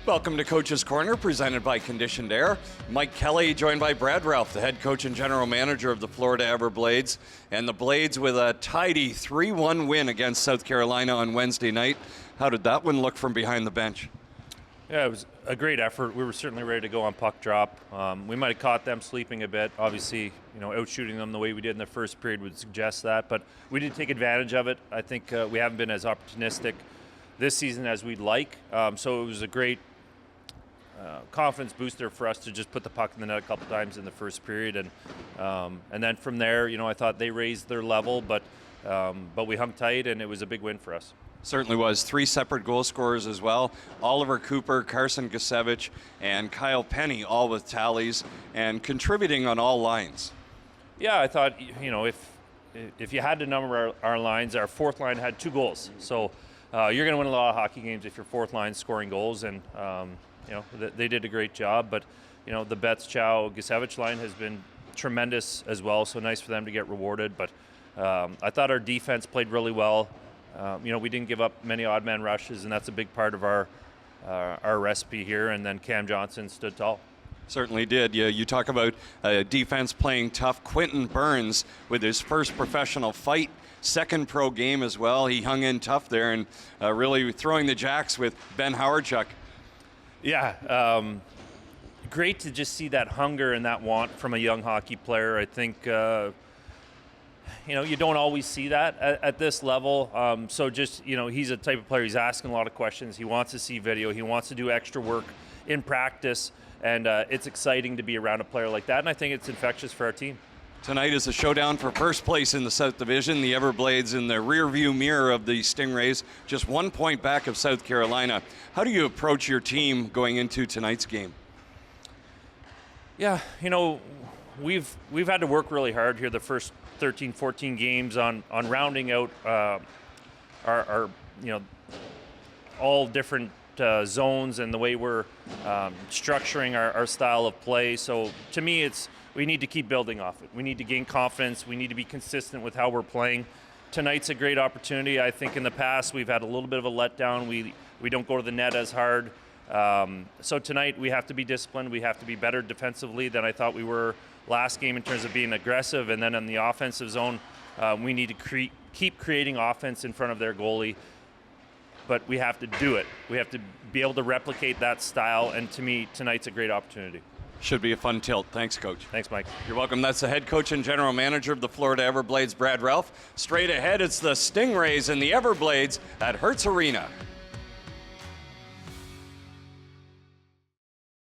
Welcome to Coach's Corner, presented by Conditioned Air. Mike Kelly, joined by Brad Ralph, the head coach and general manager of the Florida Everblades. And the Blades with a tidy 3-1 win against South Carolina on Wednesday night. How did that one look from behind the bench? Yeah, it was a great effort. We were certainly ready to go on puck drop. We might have caught them sleeping a bit. Obviously, out shooting them the way we did in the first period would suggest that. But we did take advantage of it. I think we haven't been as opportunistic this season as we'd like. So it was a great confidence booster for us to just put the puck in the net a couple times in the first period, and then from there, I thought they raised their level, but we hung tight, and it was a big win for us. Certainly was. 3 separate goal scorers as well. Oliver Cooper, Carson Gusevich, and Kyle Penny, all with tallies and contributing on all lines. Yeah, I thought if you had to number our lines, our fourth line had 2 goals. So you're going to win a lot of hockey games if your fourth line scoring goals, and they did a great job. But the Betts, Chow, Gusevich line has been tremendous as well. So nice for them to get rewarded. But I thought our defense played really well. We didn't give up many odd man rushes, and that's a big part of our recipe here. And then Cam Johnson stood tall. Certainly did. You talk about defense playing tough. Quentin Burns with his first professional fight, second pro game as well. He hung in tough there and really throwing the jacks with Ben Howardchuk. Yeah, great to just see that hunger and that want from a young hockey player. I think you don't always see that at this level. So just he's a type of player. He's asking a lot of questions. He wants to see video. He wants to do extra work in practice. And it's exciting to be around a player like that, and I think it's infectious for our team. Tonight is a showdown for first place in the South Division. The Everblades in the rearview mirror of the Stingrays, just 1 point back of South Carolina. How do you approach your team going into tonight's game? Yeah, we've had to work really hard here the first 13, 14 games on rounding out our all different zones and the way we're structuring our style of play. So to me, we need to keep building off it. We need to gain confidence. We need to be consistent with how we're playing. Tonight's a great opportunity. I think in the past we've had a little bit of a letdown. We don't go to the net as hard. So tonight we have to be disciplined. We have to be better defensively than I thought we were last game in terms of being aggressive. And then in the offensive zone, we need to keep creating offense in front of their goalie. But we have to do it. We have to be able to replicate that style, and to me, tonight's a great opportunity. Should be a fun tilt. Thanks, Coach. Thanks, Mike. You're welcome. That's the head coach and general manager of the Florida Everblades, Brad Ralph. Straight ahead, it's the Stingrays and the Everblades at Hertz Arena.